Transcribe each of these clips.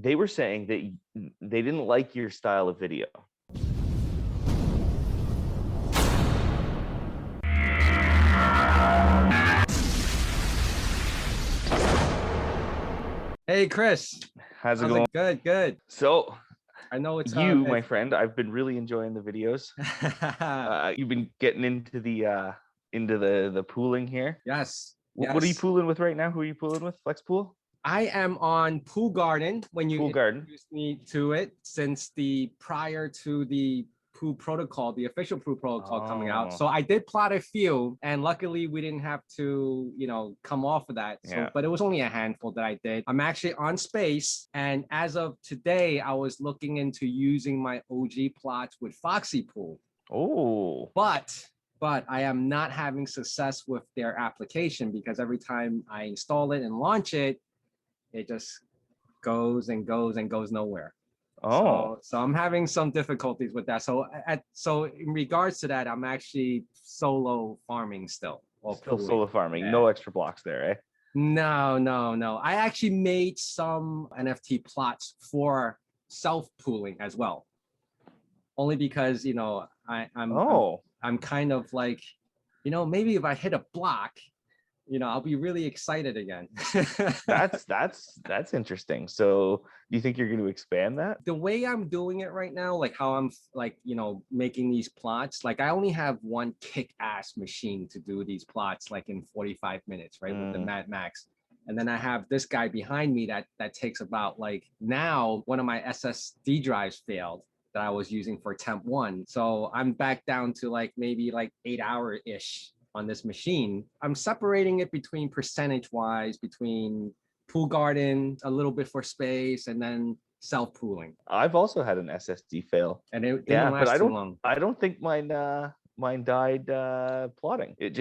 they were saying that they didn't like your style of video. Hey, Chris. How's it going? Good. So I know it's my friend, I've been really enjoying the videos. You've been getting into the pooling here. Yes. What are you pooling with right now? Who are you pooling with? Flex Pool? I am on Pool Garden when you introduced me to it, since prior to the Pool protocol, the official Pool protocol coming out. So I did plot a few, and luckily we didn't have to, come off of that. So, but it was only a handful that I did. I'm actually on Space, and as of today, I was looking into using my OG plots with Foxy Pool. Oh, but I am not having success with their application, because every time I install it and launch it, it just goes and goes and goes nowhere. So I'm having some difficulties with that. So in regards to that, I'm actually solo farming still. Still solo farming. Yeah. No extra blocks there, eh? No. I actually made some NFT plots for self pooling as well. Only because I'm kind of like, maybe if I hit a block, I'll be really excited again. That's interesting. So do you think you're going to expand that? The way I'm doing it right now, like how I'm like, making these plots, like I only have one kick-ass machine to do these plots like in 45 minutes, right? With the Mad Max. And then I have this guy behind me that takes about, like, now one of my SSD drives failed that I was using for Temp 1. So I'm back down to like maybe like 8 hour-ish on this machine. I'm separating it between percentage-wise between Pool Garden, a little bit for Space, and then self-pooling. I've also had an SSD fail. And it didn't last too long. I don't think mine died plotting. It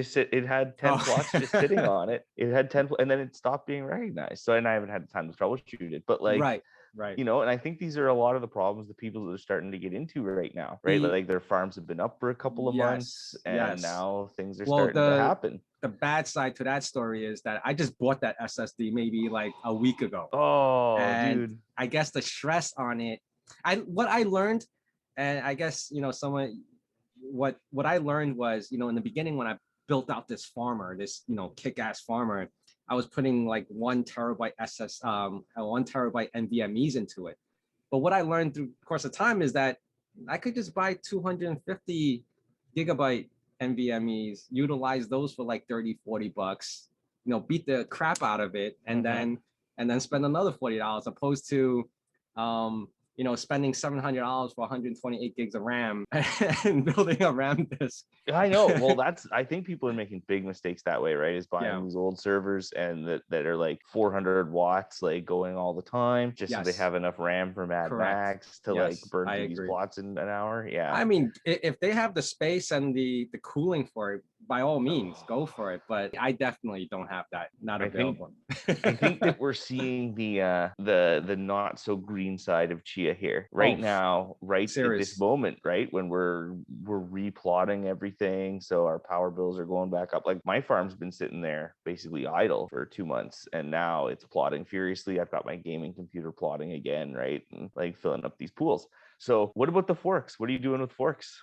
had 10 plots just sitting on it. It had 10 and then it stopped being recognized. So, and I haven't had the time to troubleshoot it, but like, right. And I think these are a lot of the problems that people are starting to get into right now, right? Like their farms have been up for a couple of months, and now things are starting to happen. The bad side to that story is that I just bought that SSD maybe like a week ago. Dude. I guess the stress on it, what I learned, and I guess, what I learned was, in the beginning when I built out this farmer, this, kick-ass farmer, I was putting like 1 terabyte 1 terabyte NVMEs into it. But what I learned through the course of time is that I could just buy 250 gigabyte NVMEs, utilize those for like 30, $40, beat the crap out of it, and then spend another $40, opposed to spending $700 for 128 gigs of RAM and building a RAM disk. I know. Well, I think people are making big mistakes that way, right? Is buying these old servers and that are like 400 watts, like going all the time, just so they have enough RAM for Mad Max to like burn through these plots in an hour. Yeah. I mean, if they have the space and the cooling for it, by all means, go for it. But I definitely don't have that. Not available. I think that we're seeing the not so green side of Chia here right now, right at this moment, right when we're replotting everything. So our power bills are going back up. Like my farm's been sitting there basically idle for 2 months, and now it's plotting furiously. I've got my gaming computer plotting again, right, and like filling up these pools. So what about the forks? What are you doing with forks?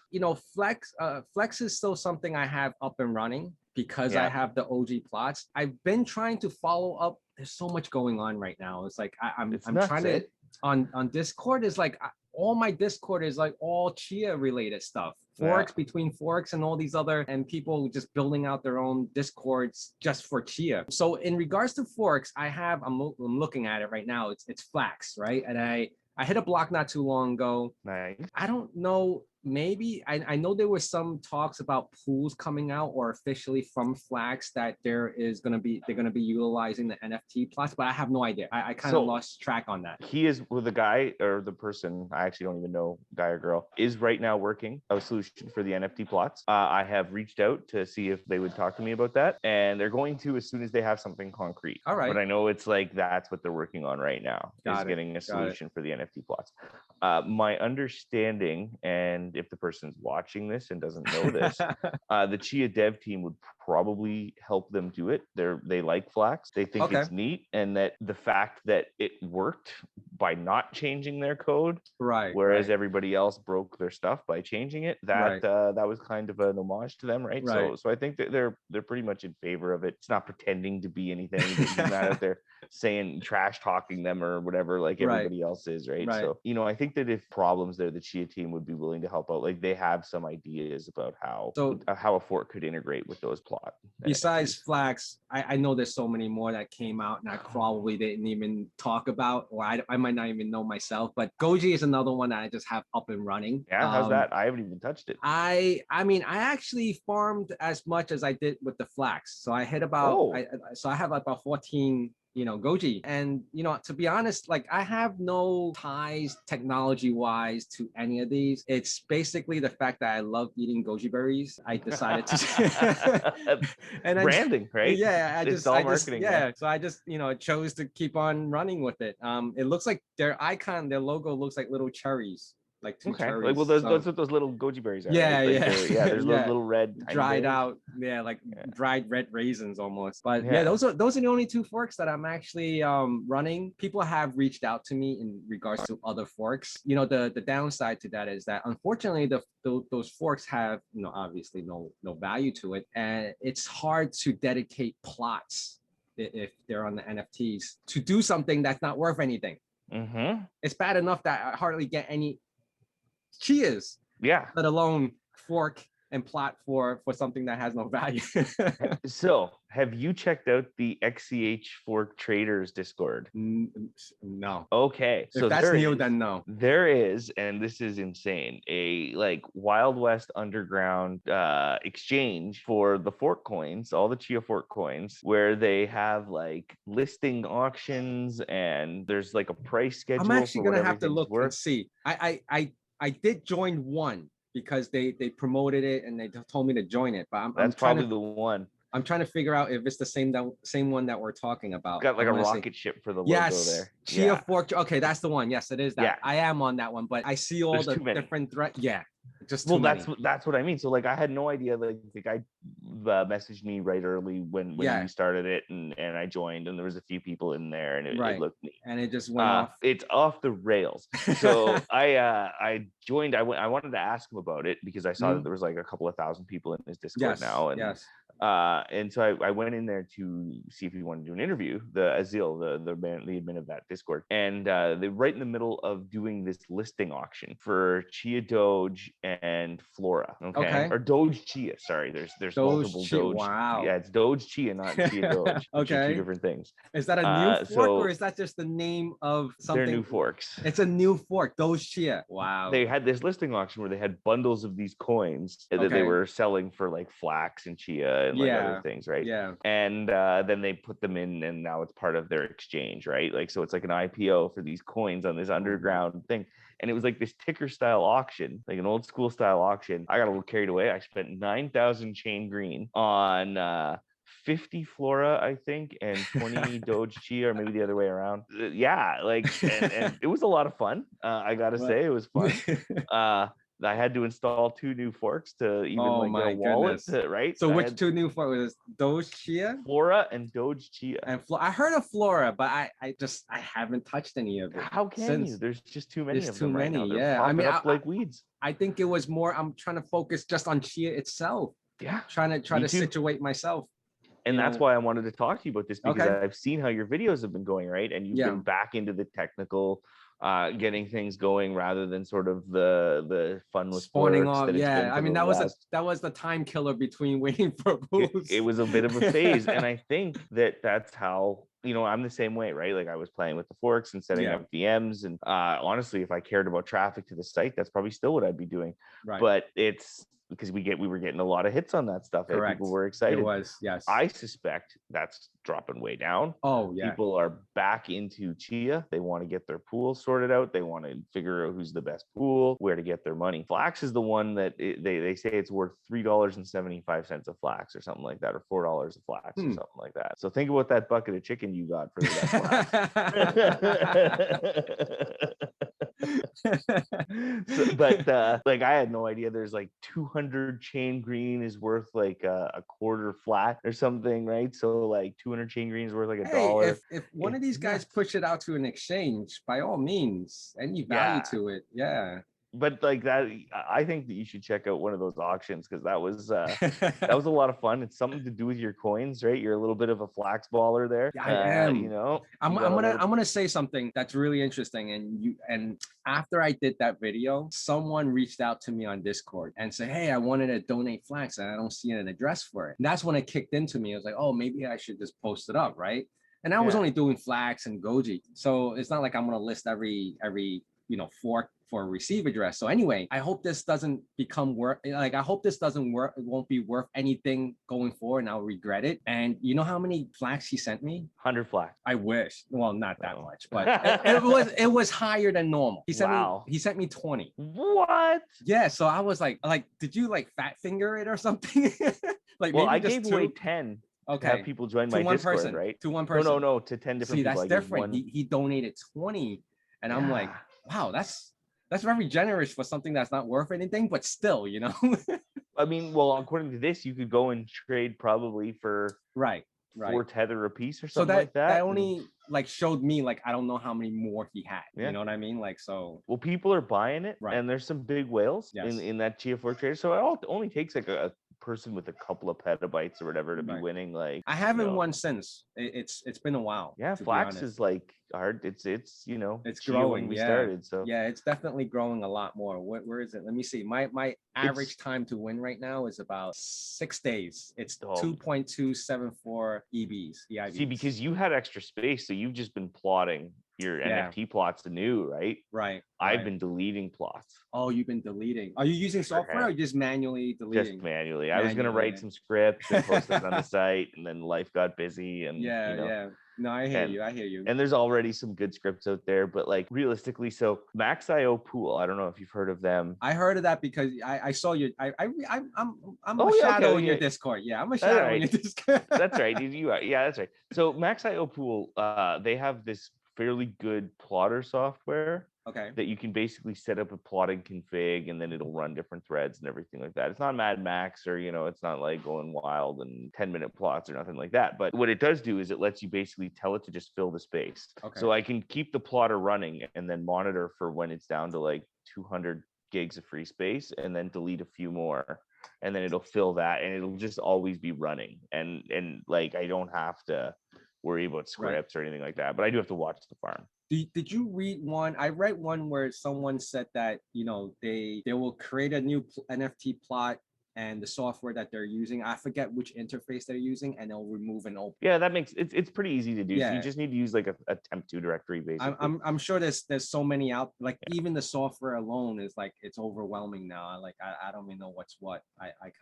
Flex is still something I have up and running because I have the OG plots. I've been trying to follow up. There's so much going on right now. It's like I'm trying to on Discord is like all my Discord is like all Chia related stuff. Forks between forks and all these other, and people just building out their own Discords just for Chia. So in regards to forks, I'm looking at it right now. It's Flax, right? And I hit a block not too long ago. Nice. I don't know. Maybe I know there were some talks about pools coming out or officially from Flax that they're gonna be utilizing the NFT plots, but I have no idea. I kind of lost track on that. He is with the guy or the person, I actually don't even know, guy or girl, is right now working a solution for the NFT plots. I have reached out to see if they would talk to me about that, and they're going to as soon as they have something concrete. All right. But I know it's like that's what they're working on right now, getting a solution for the NFT plots. My understanding, and if the person's watching this and doesn't know this, the Chia dev team would probably help them do it. They like flax. They think it's neat, and that the fact that it worked by not changing their code, whereas everybody else broke their stuff by changing it, that that was kind of an homage to them, right? So I think that they're pretty much in favor of it. It's not pretending to be anything. He's not out there saying trash talking them or whatever like everybody else is, right? So I think that if problems there, the Chia team would be willing to help out. Like they have some ideas about how a fork could integrate with those plot. Besides flax, I know there's so many more that came out and I probably didn't even talk about, or I might not even know myself, but Goji is another one that I just have up and running. How's that? I haven't even touched it. I mean, I actually farmed as much as I did with the flax. So I hit about, I have about 14 goji. And, to be honest, like I have no ties technology wise to any of these. It's basically the fact that I love eating goji berries. I decided to and branding, right? Yeah. It's all marketing. So I just, chose to keep on running with it. It looks like their logo looks like little cherries. Like two cherries. Like, well, that's what those little goji berries are. Yeah, right? There's little red dried out, dried red raisins almost. But those are the only two forks that I'm actually running. People have reached out to me in regards to other forks. The downside to that is that unfortunately those forks have obviously no value to it, and it's hard to dedicate plots if they're on the NFTs to do something that's not worth anything. Mm-hmm. It's bad enough that I hardly get any Chias, let alone fork and plot for something that has no value. So have you checked out the XCH Fork Traders Discord? No. Okay. So if that's new, then no. There is, and this is insane, a like Wild West underground exchange for the fork coins, all the Chia fork coins, where they have like listing auctions and there's like a price schedule. I'm actually gonna have to look and see. I did join one because they promoted it and they told me to join it, but that's probably the one. I'm trying to figure out if it's the same one that we're talking about. Got like a rocket ship for the logo there. Chia fork. Okay, that's the one. Yes, it is that. I am on that one, but I see all the different threats. Yeah. Just that's what I mean. So like I had no idea. Like the guy messaged me right early when we started it, and I joined, and there was a few people in there, and it looked neat. And it just went off. It's off the rails. So I joined. I wanted to ask him about it because I saw that there was like a couple of thousand people in his Discord now, and and so I went in there to see if he wanted to do an interview. The Azil, the admin of that Discord, and they're right in the middle of doing this listing auction for Chia Doge and Flora. Okay. Or Doge Chia. Sorry, there's Doge multiple Chia. Doge. Wow. Yeah, it's Doge Chia, not Chia Doge. Okay. Two different things. Is that a new fork or is that just the name of something? They're new forks. It's a new fork. Doge Chia. Wow. They had this listing auction where they had bundles of these coins that they were selling for like flax and chia and like other things, right? Yeah. And then they put them in, and now it's part of their exchange, right? Like, so it's like an IPO for these coins on this underground thing. And it was like this ticker style auction, like an old school style auction. I got a little carried away. I spent 9,000 chain green on 50 Flora, I think, and 20 Doge Chia, or maybe the other way around. And it was a lot of fun. I gotta say, it was fun. I had to install 2 new forks to even get a wallet, right? So which 2 new forks was Doge Chia? Flora and Doge Chia. And I heard of Flora, but I haven't touched any of it. How can you? There's just too many of them. Too many, right now. I mean, up like weeds. I think it was more. I'm trying to focus just on Chia itself. Yeah, trying to situate myself. And that's why I wanted to talk to you about this, because I've seen how your videos have been going, right? And you've been back into the technical, getting things going rather than sort of the fun with spawning off. Yeah, I mean that was the time killer between waiting for boosts. It was a bit of a phase, and I think that's how. I'm the same way, right? Like I was playing with the forks and setting up VMs, and honestly, if I cared about traffic to the site, that's probably still what I'd be doing. Right. But it's because we were getting a lot of hits on that stuff. Correct. People were excited. It was, yes. I suspect that's dropping way down. Oh yeah. People are back into Chia. They want to get their pool sorted out. They want to figure out who's the best pool, where to get their money. Flax is the one that they say it's worth $3.75 of flax or something like that, or $4 of flax or something like that. So think about that bucket of chicken you got for that flax. Like I had no idea there's like 200 chain green is worth like a quarter flat or something, right? So like 200 chain green is worth like Hey, $1. if one of It's these guys nuts. push it out to an exchange, by all means, any value Yeah. to it, yeah. But like that, I think that you should check out one of those auctions because that was a lot of fun. It's something to do with your coins, right? You're a little bit of a flax baller there. Yeah, I am. I'm, You I'm got a gonna little. I'm gonna say something that's really interesting. And after I did that video, someone reached out to me on Discord and said, "Hey, I wanted to donate flax and I don't see an address for it." And that's when it kicked into me. I was like, "Oh, maybe I should just post it up, right?" And I was Yeah. only doing flax and goji, so it's not like I'm gonna list every fork for a receive address. So anyway, I hope this doesn't become worth, like I hope this doesn't work, it won't be worth anything going forward and I'll regret it. And you know how many flax he sent me? 100 flax. I wish. Well, not that Oh. much, but it was higher than normal. Wow. He sent me 20. What? Yeah, so I was like did you like fat finger it or something? Like Well, maybe I just gave away two? 10 to have Okay. people join To my one Discord, person. right? To one person. No, to 10 different See, people. that's I gave different. one. He donated 20 and I'm like, Yeah. wow, that's very generous for something that's not worth anything, but still, I mean, well, according to this, you could go and trade probably for right. 4 tether a piece or So something like that that. only like showed me like I don't know how many more he had. Yeah. You know what I mean? Like so. Well, people are buying it, Right. and there's some big whales Yes. in that Chia Fork trader. So it only takes like a person with a couple of petabytes or whatever to be winning. Like I haven't won since. It's been a while. Yeah, flax is like hard. It's it's Chia growing. when we started. So yeah, it's definitely growing a lot more. Where is it? Let me see. My average time to win right now is about 6 days. It's 2.274 EBs. See, because you had extra space, so you've just been plotting your NFT plots anew, right? Right. I've been deleting plots. Oh, you've been deleting. Are you using software or just manually deleting? Just manually. I was gonna write some scripts and post it on the site, and then life got busy. And No, I hear you. And there's already some good scripts out there, but like realistically, so Max.io Pool. I don't know if you've heard of them. I heard of that because I saw you. I'm a shadow in your Discord. Yeah, I'm a shadow in your Discord. That's right. You are. Yeah, that's right. So Max.io Pool, they have this fairly good plotter software. Okay. That you can basically set up a plotting config and then it'll run different threads and everything like that. It's not Mad Max or, it's not like going wild and 10-minute plots or nothing like that. But what it does do is it lets you basically tell it to just fill the space. Okay. So I can keep the plotter running and then monitor for when it's down to like 200 gigs of free space and then delete a few more. And then it'll fill that and it'll just always be running. And like, I don't have to worry about scripts or anything like that, but I do have to watch the farm. Did you read one? I read one where someone said that they will create a new NFT plot and the software that they're using, I forget which interface they're using, and they'll remove and open. Yeah, that makes it's pretty easy to do. Yeah. So you just need to use like a temp2 directory basically. I'm sure there's so many out, like even the software alone is like it's overwhelming now. Like I don't even know what's what.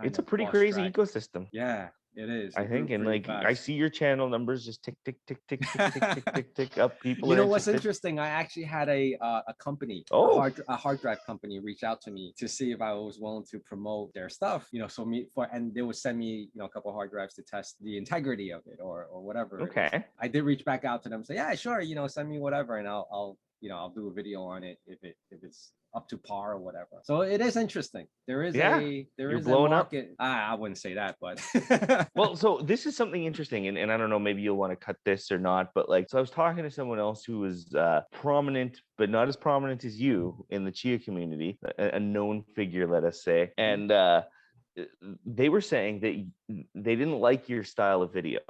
It's a pretty crazy ecosystem. Yeah. It is. I think, and like fast. I see your channel numbers just tick tick tick tick tick tick tick tick tick up. People, you know what's interesting? I actually had a company, a hard drive company, reach out to me to see if I was willing to promote their stuff. And they would send me a couple of hard drives to test the integrity of it or whatever. Okay. I did reach back out to them, say, yeah, sure, send me whatever, and I'll do a video on it if it's up to par or whatever. So it is interesting. There is a market. I wouldn't say that, but well, so this is something interesting, and I don't know, maybe you'll want to cut this or not, but like, so I was talking to someone else who was prominent, but not as prominent as you in the Chia community, a known figure, let us say, and they were saying that they didn't like your style of video.